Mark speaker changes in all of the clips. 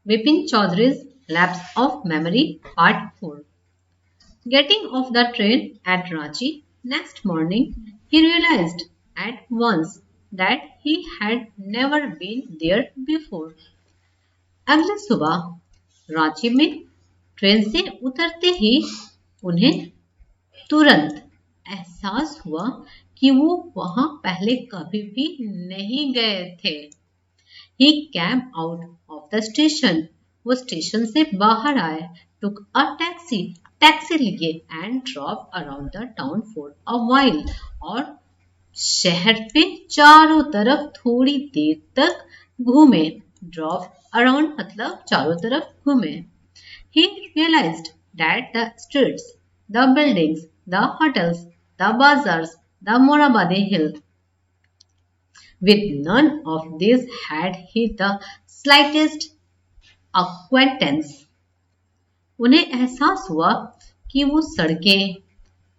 Speaker 1: Vipin Chaudhary's Lapse of Memory Part 4. Getting off the train at Ranchi next morning, he realized at once that he had never been there before. अगले सुबह रांची में train से उतरते ही उन्हें तुरंत एहसास हुआ कि वो वहां पहले कभी भी नहीं गए थे। He came out of the station. वो स्टेशन से बाहर आए, took a टैक्सी लिए and drove around the town for a while और शहर पे चारों तरफ थोड़ी देर तक घूमे। Drove around मतलब चारों तरफ घूमे। He realized that the streets, the buildings, the hotels, the bazaars, the Morabadi Hill, with none of these had he the slightest acquaintance. उन्हें एहसास हुआ कि वो सड़कें,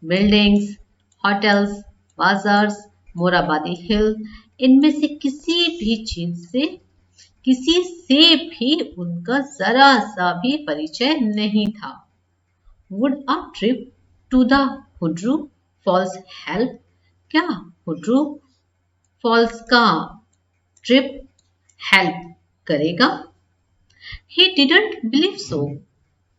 Speaker 1: बिल्डिंग्स, होटल्स, बाजार्स, मोराबादी हिल, इनमें से किसी से भी उनका जरा सा भी परिचय नहीं था। Would a trip to the Hudru Falls help? क्या हुड्रू फॉल्स का ट्रिप हेल्प करेगा? He didn't believe so,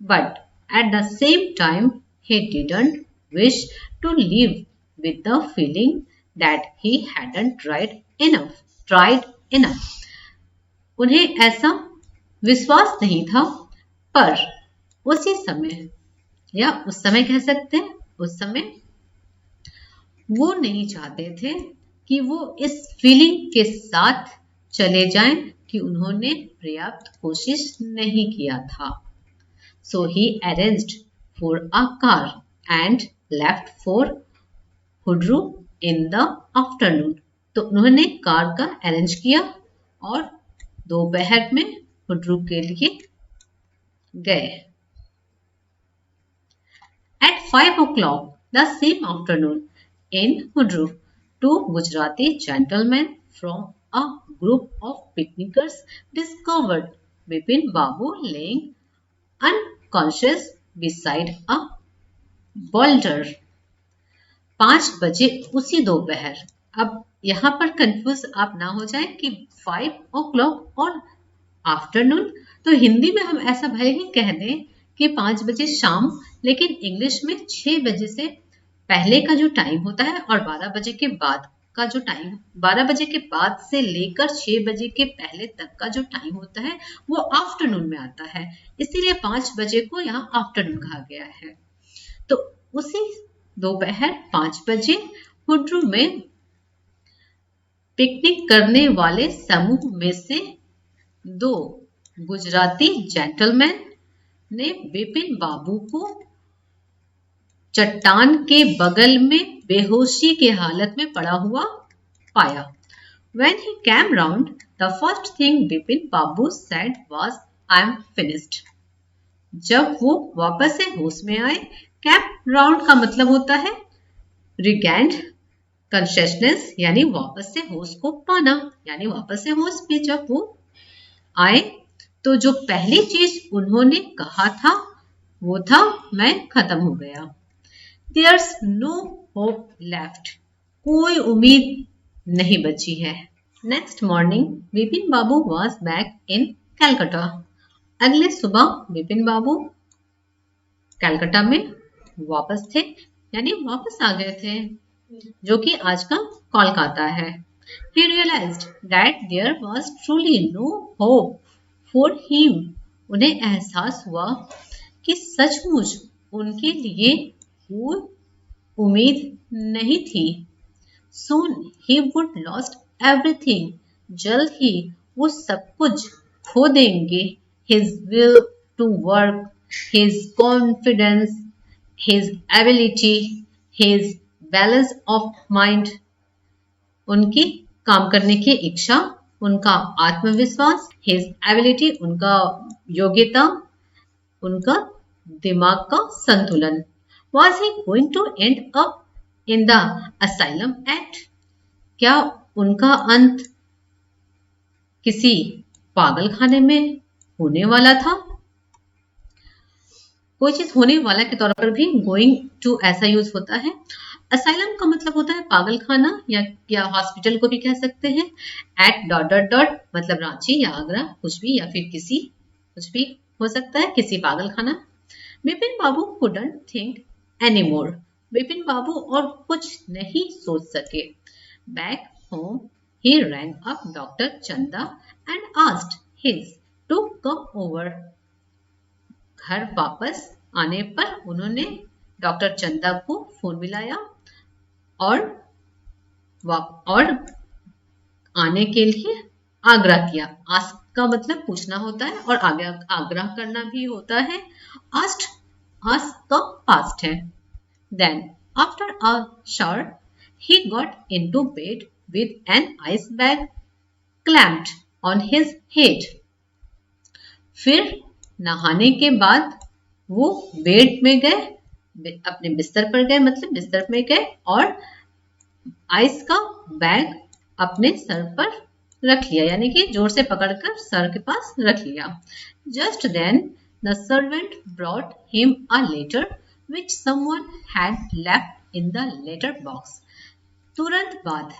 Speaker 1: but at the same time he didn't wish to live with the feeling that he hadn't tried enough. उन्हें ऐसा विश्वास नहीं था, पर उसी समय या उस समय कह सकते हैं, उस समय वो नहीं चाहते थे कि वो इस फीलिंग के साथ चले जाएं कि उन्होंने पर्याप्त कोशिश नहीं किया था। So he arranged for a car and left for Hudru in the afternoon. तो उन्होंने कार का अरेंज किया और दोपहर में हुड्रू के लिए गए। At 5 o'clock the same afternoon in Hudru, two Gujarati gentlemen from a group of picnickers discovered Bipin Babu laying unconscious beside a boulder. 5 बजे उसी दोपहर। अब यहाँ पर कंफ्यूज आप ना हो जाए कि 5 o'clock और आफ्टरनून, तो हिंदी में हम ऐसा भले ही कह दें कि 5 बजे शाम, लेकिन इंग्लिश में 6 बजे से पहले का जो टाइम होता है और 12 बजे के बाद का जो टाइम, 12 बजे के बाद से लेकर 6 बजे के पहले तक का जो टाइम होता है वो आफ्टरनून में आता है, इसीलिए 5 बजे को यहाँ आफ्टरनून कहा गया है। तो उसी दोपहर 5 बजे हुड्रू में पिकनिक करने वाले समूह में से 2 गुजराती जेंटलमैन ने बिपिन बाबू को चट्टान के बगल में बेहोशी के हालत में पड़ा हुआ पाया। When he came round, the first thing Bipin Babu said was, "I am finished." जब वो वापस से होश में आए, कैम राउंड का मतलब होता है रिगैंड कॉन्शियसनेस, यानी वापस से होश को पाना, यानी वापस से होश में जब वो आए तो जो पहली चीज उन्होंने कहा था वो था, मैं खत्म हो गया। There's no hope left. कोई उम्मीद नहीं बची है। Next morning, Bipin Babu was back in Calcutta. अगले सुबह बिपिन बाबू कलकत्ता में वापस थे, यानी वापस आ गए थे, जो कि आज का कोलकाता है। He realized that there was truly no hope for him. उन्हें एहसास हुआ कि सचमुच उनके लिए कोई उम्मीद नहीं थी। Soon he would lost everything. जल्द ही वो सब कुछ खो देंगे। His will to work, his confidence, his ability, his balance of mind. उनकी काम करने की इच्छा, उनका आत्मविश्वास, his ability उनका योग्यता, उनका दिमाग का संतुलन। Was he going to end up in the asylum act? क्या उनका अंत किसी पागल खाने में होने वाला था। कोई चीज होने वाला के तौर पर भी गोइंग टू ऐसा यूज होता है। असाइलम का मतलब होता है पागल खाना या हॉस्पिटल को भी कह सकते हैं। एट डॉट डॉट डॉट मतलब रांची या आगरा, कुछ भी, या फिर किसी, कुछ भी हो सकता है, किसी पागल खाना। बिपिन बाबू couldn't think anymore. बिपिन बाबू और कुछ नहीं सोच सके। Back home, he rang up Dr. Chanda and asked his to come over. घर वापस आने पर उन्होंने डॉक्टर चंदा को फोन मिलाया और आने के लिए आग्रह किया। आस्क का मतलब पूछना होता है और आग्रह करना भी होता है। आस्ट का पास्ट है। Then, after a shower, he got into bed with an ice bag clamped on his head. फिर नहाने के बाद वो बेड में गए, अपने बिस्तर पर गए, मतलब बिस्तर में गए और आइस का बैग अपने सर पर रख लिया, यानी कि जोर से पकड़कर सर के पास रख लिया। Just then, the servant brought him a letter which someone had left in the letter box. तुरंत बाद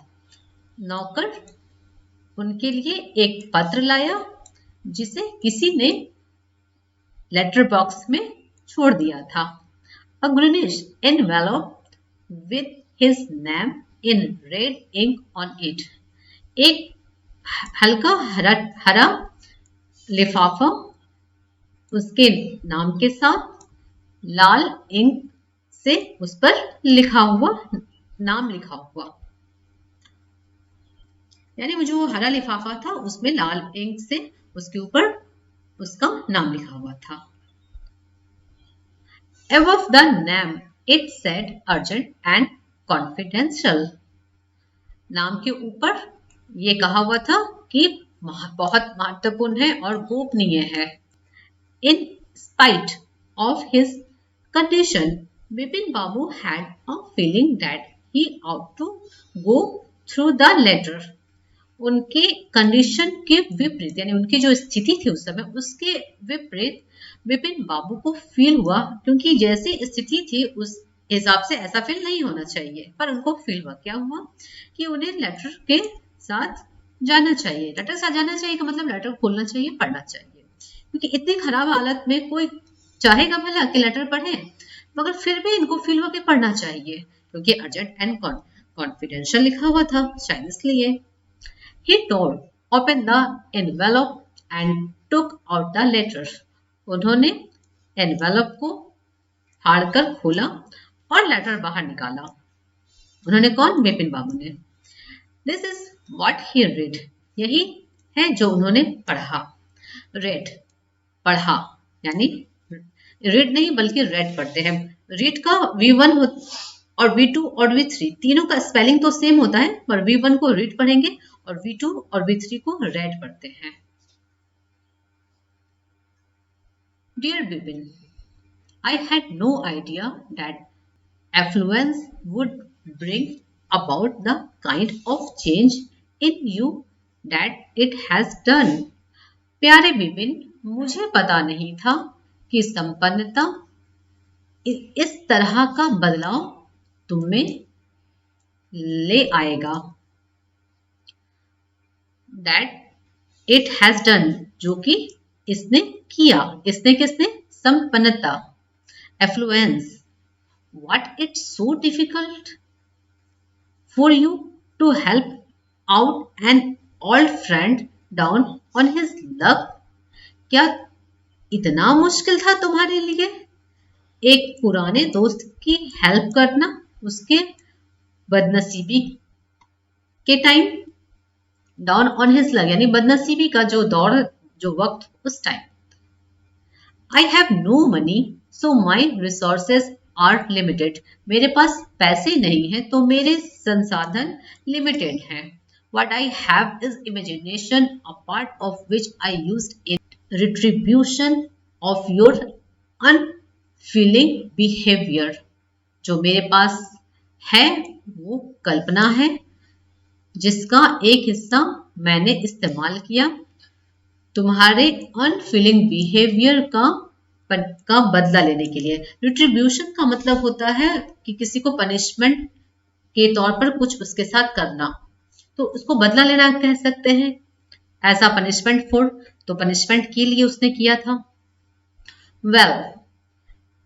Speaker 1: नौकर उनके लिए एक पत्र लाया जिसे किसी ने लेटर बॉक्स में छोड़ दिया था। A greenish envelope with his name in red ink on it. एक हल्का हरा लिफाफा उसके नाम के साथ लाल इंक से उस पर नाम लिखा हुआ, यानी वो जो हरा लिफाफा था उसमें लाल इंक से उसके ऊपर उसका नाम लिखा हुआ था। Above the name it said urgent and confidential. नाम के ऊपर ये कहा हुआ था कि बहुत महत्वपूर्ण है और गोपनीय है। In spite of his condition, Bipin Babu had a feeling that he ought to go through the letter. उनके कंडीशन के विपरीत, यानी उनकी जो स्थिति थी उस समय उसके विपरीत विपिन बाबू को फील हुआ, क्योंकि जैसी स्थिति थी उस हिसाब से ऐसा फील नहीं होना चाहिए, पर उनको फील हुआ। क्या हुआ कि उन्हें लेटर के साथ जाना चाहिए। लेटर साथ जाना चाहिए का मतलब लेटर खोलना चाहिए, पढ़ना चाहिए, क्योंकि इतनी खराब हालत में कोई चाहेगा भला कि लेटर पढ़े, मगर फिर भी इनको फील हुआ कि पढ़ना चाहिए, क्योंकि अर्जेंट एंड कॉन्फिडेंशियल लिखा हुआ था, शायद इसलिए। He tore open the envelope and took out the letter. उन्होंने एनवेलप को फाड़कर खोला और लेटर बाहर निकाला। उन्होंने कौन? बिपिन बाबू ने। This is what he read. यही है जो उन्होंने पढ़ा। Read, पढ़ा, यानी read नहीं बल्कि read पढ़ते हैं। Read का V1 और V2 और V3 तीनों का स्पेलिंग तो सेम होता है, पर V1 को read पढ़ेंगे और V2 और V3 को read पढ़ते हैं। Dear Bipin, I had no idea that affluence would bring about the kind of change in you that it has done. प्यारे बिपिन, मुझे पता नहीं था कि संपन्नता इस तरह का बदलाव तुम में ले आएगा। That it has done, जो कि इसने किया। इसने किसने? संपन्नता, affluence. What it's so difficult for you to help out an old friend down on his luck? क्या इतना मुश्किल था तुम्हारे लिए एक पुराने दोस्त की हेल्प करना उसके बदनसीबी के time? Down on his luck यानी बदनसीबी का जो दौर, जो वक्त, उस time. I have no money, so my resources are limited. मेरे पास पैसे नहीं हैं, तो मेरे संसाधन लिमिटेड हैं। What I have is imagination, a part of which I used in retribution of your unfeeling behavior. जो मेरे पास है वो कल्पना है, जिसका एक हिस्सा मैंने इस्तेमाल किया तुम्हारे अनफीलिंग बिहेवियर का बदला लेने के लिए। रिट्रीब्यूशन का मतलब होता है कि किसी को पनिशमेंट के तौर पर कुछ उसके साथ करना, तो उसको बदला लेना कह सकते हैं। ऐसा पनिशमेंट फॉर, तो पनिशमेंट के लिए उसने किया था। Well,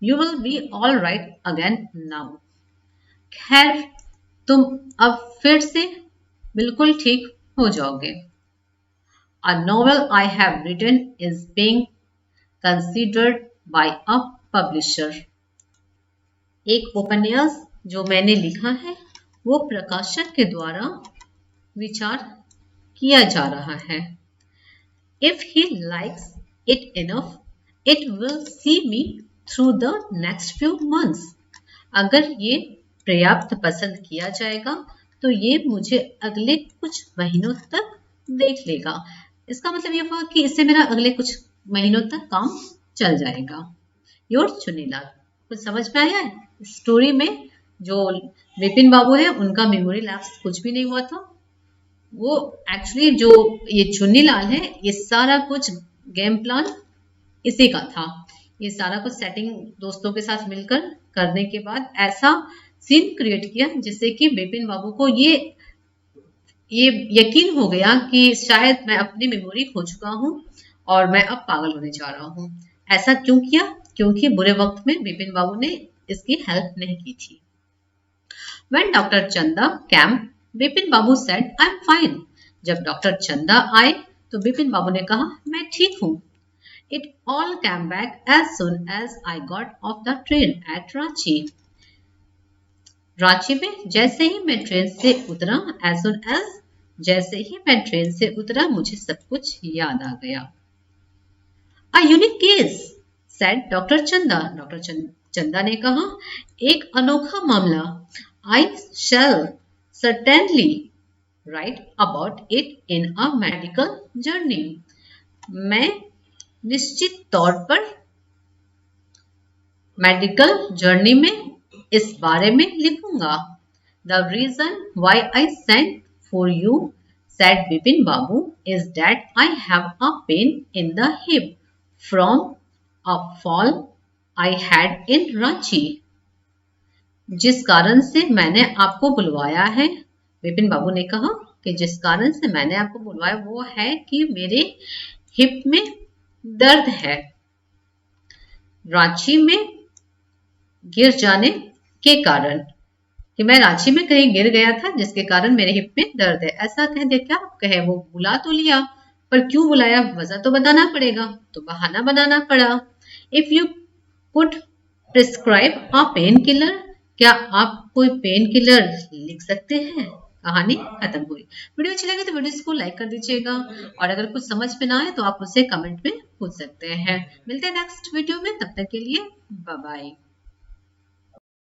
Speaker 1: you will be all right again now. खैर, तुम अब फिर से बिल्कुल ठीक हो जाओगे। A novel I have written is being considered by a publisher. एक उपन्यास जो मैंने लिखा है वो प्रकाशक के द्वारा विचार किया जा रहा है। If he likes it enough, it will see me through the next few months. अगर ये पर्याप्त पसंद किया जाएगा तो ये मुझे अगले कुछ महीनों तक देख लेगा। इसका मतलब ये हुआ कि इससे मेरा अगले कुछ महीनों तक काम चल जाएगा। योर चुन्नीलाल। कुछ समझ में आया है? स्टोरी में जो विपिन बाबू है उनका मेमोरी लैप्स कुछ भी नहीं हुआ था। वो एक्चुअली जो ये चुन्नीलाल है, ये सारा कुछ गेम प्लान इसी का था। ये सारा कुछ सेटिंग दोस्तों के साथ मिलकर करने के बाद ऐसा सीन क्रिएट किया जिससे कि विपिन बाबू को ये यकीन हो गया कि शायद मैं अपनी मेमोरी खो चुका हूँ और मैं अब पागल होने जा रहा हूँ। ऐसा क्यों किया? क्योंकि बुरे वक्त में विपिन बाबू ने इसकी हेल्प नहीं की थी। When Dr. Chanda came, Vipin Babu said, I'm fine. जब डॉक्टर चंदा आए तो विपिन बाबू ने कहा मैं ठीक हूँ। It all came back as soon as I got off the train at Ranchi. Ranchi में जैसे ही मैं ट्रेन से उतरा, as soon as जैसे ही मैं ट्रेन से उतरा मुझे सब कुछ याद आ गया। A unique case, said doctor चंदा। डॉक्टर चंदा ने कहा एक अनोखा मामला। I shall certainly write about it in a medical journey. मैं निश्चित तौर पर मेडिकल जर्नी में इस बारे में लिखूंगा। The reason why I sent for you, said Bipin Babu, is that I have a pain in the hip from a fall I had in Ranchi. जिस कारण से मैंने आपको बुलवाया है, विपिन बाबू ने कहा कि जिस कारण से मैंने आपको बुलवाया वो है कि मेरे हिप में दर्द है, रांची में गिर जाने के कारण, कि मैं रांची में कहीं गिर गया था जिसके कारण मेरे हिप में दर्द है। ऐसा कह दे क्या कहे, वो बुला तो लिया पर क्यों बुलाया वजह तो बताना पड़ेगा, तो बहाना बनाना पड़ा। If you could prescribe a pain killer, क्या आप कोई पेन किलर लिख सकते हैं? कहानी खत्म हुई। वीडियो अच्छी लगे तो वीडियो को लाइक कर दीजिएगा और अगर कुछ समझ में ना आए तो आप मुझसे कमेंट में पूछ सकते हैं। मिलते हैं नेक्स्ट वीडियो में, तब तक के लिए बाय बाय।